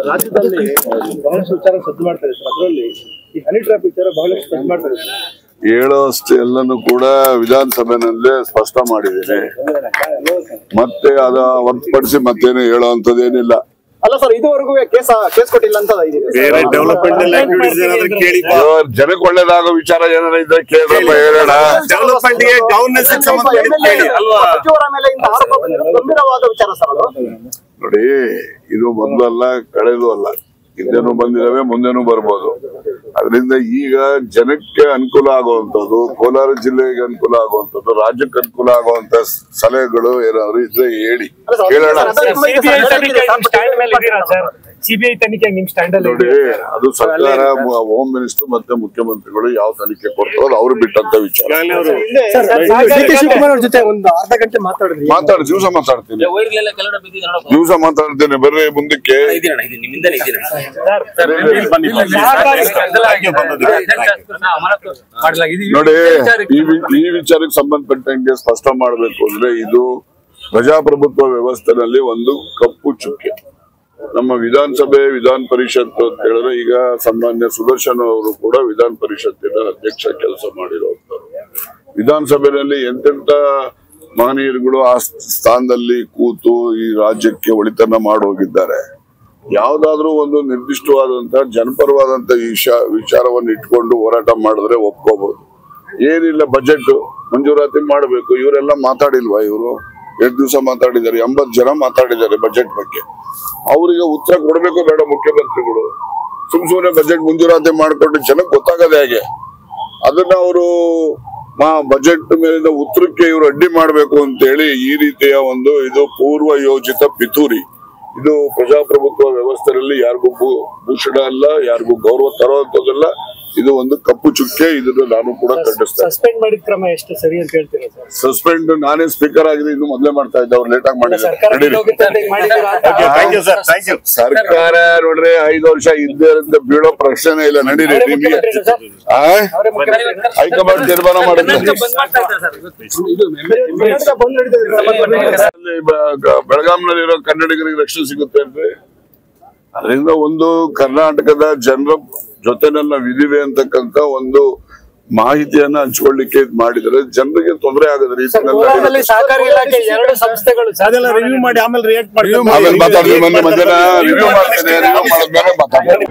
ರಾಜ್ಯದಲ್ಲಿ ಬಹಳಷ್ಟು ವಿಚಾರ ಸದ್ದು ಮಾಡ್ತಾರೆ ಸರ್. ಅದರಲ್ಲಿ ಈ ಹನಿ ಟ್ರ್ಯಾಪ್ ವಿಚಾರ ಬಹಳಷ್ಟು ಸದ್ದು ಮಾಡ್ತಾರೆ. ಹೇಳೋಷ್ಟು ಎಲ್ಲನೂ ಕೂಡ ವಿಧಾನಸಭೆನಲ್ಲೇ ಸ್ಪಷ್ಟ ಮಾಡಿದ್ದೇನೆ. ಮತ್ತೆ ಅದ ಹೊರತುಪಡಿಸಿ ಮತ್ತೇನು ಹೇಳೋಂಥದ್ದೇನಿಲ್ಲ. ಅಲ್ಲ ಸರ್, ಇದುವರೆಗೂ ಕೇಸ್ ಕೊಟ್ಟಿಲ್ಲ ಅಂತ ಜನಕ್ಕೆ ಒಳ್ಳೇದಾಗೋ ವಿಚಾರ ಏನಾರ ಇದ್ರೆ ಕೇಳ್ರಪ್ಪ, ಹೇಳೋಣ. ಗಂಭೀರವಾದ ವಿಚಾರ ಸರ್. ನೋಡಿ, ಇದು ಮೊದಲು ಅಲ್ಲ, ಕಳೆದು ಅಲ್ಲ, ಹಿಂದೆನೂ ಬಂದಿದ್ದಾವೆ, ಮುಂದೆನೂ ಬರ್ಬೋದು. ಅದರಿಂದ ಈಗ ಜನಕ್ಕೆ ಅನುಕೂಲ ಆಗುವಂತದ್ದು, ಕೋಲಾರ ಜಿಲ್ಲೆಗೆ ಅನುಕೂಲ ಆಗುವಂತದ್ದು, ರಾಜ್ಯಕ್ಕೆ ಅನುಕೂಲ ಆಗುವಂತ ಸಲಹೆಗಳು ಏನಾದ್ರು ಇದ್ರೆ ಹೇಳಿ, ಕೇಳೋಣ. ಸಿಬಿಐ ತನಿಖೆ ನಿಮ್ ಸ್ಟ್ಯಾಂಡ್ ಅಲ್ಲಿ ನೋಡಿ, ಅದು ಸರ್ಕಾರ, ಹೋಮ್ ಮಿನಿಸ್ಟರ್ ಮತ್ತೆ ಮುಖ್ಯಮಂತ್ರಿಗಳು ಯಾವ ತನಿಖೆ ಕೊಡ್ತಾರೋ ಅವ್ರು ಬಿಟ್ಟಂತ ವಿಚಾರ. ಶಿವಕುಮಾರ್ ಅವ್ರ ಜೊತೆ ಒಂದು ಅರ್ಧ ಗಂಟೆ ಮಾತಾಡಿ, ದಿವಸ ಮಾತಾಡ್ತೀನಿ, ದಿವಸ ಮಾತಾಡ್ತೇನೆ. ಬರ್ರಿ ಮುಂದಕ್ಕೆ. ನೋಡಿ, ಈ ವಿಚಾರಕ್ಕೆ ಸಂಬಂಧಪಟ್ಟಂಗೆ ಸ್ಪಷ್ಟ ಮಾಡಬೇಕು ಅಂದ್ರೆ, ಇದು ಪ್ರಜಾಪ್ರಭುತ್ವ ವ್ಯವಸ್ಥೆನಲ್ಲಿ ಒಂದು ಕಪ್ಪು ಚುಕ್ಕೆ. ನಮ್ಮ ವಿಧಾನಸಭೆ, ವಿಧಾನ ಪರಿಷತ್ ಅಂತ ಹೇಳಿದ್ರೆ, ಈಗ ಸನ್ಮಾನ್ಯ ಸುದರ್ಶನ್ ಅವರು ಕೂಡ ವಿಧಾನ ಪರಿಷತ್ತಿನ ಅಧ್ಯಕ್ಷ ಕೆಲಸ ಮಾಡಿರೋರು. ವಿಧಾನಸಭೆಯಲ್ಲಿ ಎಂತೆಂತ ಮಹನೀಯರುಗಳು ಆ ಸ್ಥಾನದಲ್ಲಿ ಕೂತು ಈ ರಾಜ್ಯಕ್ಕೆ ಒಳಿತನ್ನ ಮಾಡೋಗಿದ್ದಾರೆ. ಯಾವ್ದಾದ್ರೂ ಒಂದು ನಿರ್ದಿಷ್ಟವಾದಂತಹ ಜನಪರವಾದಂತ ವಿಚಾರವನ್ನು ಇಟ್ಕೊಂಡು ಹೋರಾಟ ಮಾಡಿದ್ರೆ ಒಪ್ಕೋಬಹುದು. ಏನಿಲ್ಲ, ಬಜೆಟ್ ಮಂಜೂರಾತಿ ಮಾಡಬೇಕು, ಇವರೆಲ್ಲ ಮಾತಾಡಿಲ್ವಾ? ಇವರು 2 ದಿವಸ ಮಾತಾಡಿದ್ದಾರೆ, 80 ಜನ ಮಾತಾಡಿದ್ದಾರೆ ಬಜೆಟ್ ಬಗ್ಗೆ. ಅವರಿಗೆ ಉತ್ತರ ಕೊಡ್ಬೇಕು ಬೇಡ ಮುಖ್ಯಮಂತ್ರಿಗಳು? ಸುಮ್ನೆ ಬಜೆಟ್ ಮಂಜೂರಾತಿ ಮಾಡಿಕೊಂಡು ಜನಕ್ಕೆ ಗೊತ್ತಾಗದೆ ಹೇಗೆ? ಅದನ್ನ ಅವರು ಬಜೆಟ್ ಮೇಲಿನ ಉತ್ತರಕ್ಕೆ ಇವರು ಅಡ್ಡಿ ಮಾಡ್ಬೇಕು ಅಂತ ಹೇಳಿ ಈ ರೀತಿಯ ಒಂದು ಇದು ಪೂರ್ವ ಯೋಜಿತ ಪಿತೂರಿ. ಇದು ಪ್ರಜಾಪ್ರಭುತ್ವ ವ್ಯವಸ್ಥೆಯಲ್ಲಿ ಯಾರಿಗೂ ಭೂಷಣ ಅಲ್ಲ, ಯಾರಿಗೂ ಗೌರವ ತರುವಂತದಲ್ಲ. ಇದು ಒಂದು ಕಪ್ಪು ಚುಕ್ಕೆ. ಇದನ್ನು ನಾನು ಕೂಡ ಖಂಡಿಸ್ತೇನೆ. ಸಸ್ಪೆಂಡ್ ಮಾಡಿದ ಕ್ರಮ ಎಷ್ಟು ಸರಿ ಅಂತ ಹೇಳ್ತೀರಾ ಸರ್? ಸಸ್ಪೆಂಡ್ ನಾನೇ ಸ್ಪೀಕರ್ ಆಗಿದೆ, ಇನ್ನು ಮೊದಲೇ ಮಾಡ್ತಾ ಇದ್ದೆ, ಅವ್ರು ಲೇಟ್ ಆಗಿ ಮಾಡಿದ್ದಾರೆ. ಸರ್ಕಾರ ನೋಡ್ರಿ 5 ವರ್ಷ ಇದ್ದೇ ಅಂತ ಬೀಳೋ ಪ್ರಶ್ನೆ ಇಲ್ಲ. ನಡೀರಿ, ನಿಮಗೆ ಹೈಕಮಾಂಡ್ ತೀರ್ಮಾನ ಮಾಡಿದ್ರೆ ಬೆಳಗಾಂನಲ್ಲಿರೋ ಕನ್ನಡಿಗರಿಗೆ ರಕ್ಷಣೆ ಸಿಗುತ್ತೆ ಅಂದ್ರೆ, ಅದರಿಂದ ಒಂದು ಕರ್ನಾಟಕದ ಜನರ ಜೊತೆ ನನ್ನ ವಿಧಿವೆ ಅಂತಕ್ಕಂತ ಒಂದು ಮಾಹಿತಿಯನ್ನ ಹಂಚ್ಕೊಳ್ಳಿಕ್ಕೆ ಮಾಡಿದ್ರೆ ಜನರಿಗೆ ತೊಂದರೆ ಆಗದ ರೀತಿಯಲ್ಲಿ ಸಹಕಾರಿ ಇಲಾಖೆ 2 ಸಂಸ್ಥೆಗಳು ರಿವ್ಯೂ ಮಾಡಿ ಆಮೇಲೆ ರಿಯಾಕ್ಟ್ ಮಾಡಿ ಮಾತಾಡ್ತೀನಿ. ಮೊನ್ನೆ ಮಧ್ಯಾಹ್ನ ರಿವ್ಯೂ ಮಾಡ್ತೇನೆ, ರಿವ್ಯೂ ಮಾಡಿದ್ಮೇಲೆ ಮಾತಾಡ್ತೀನಿ.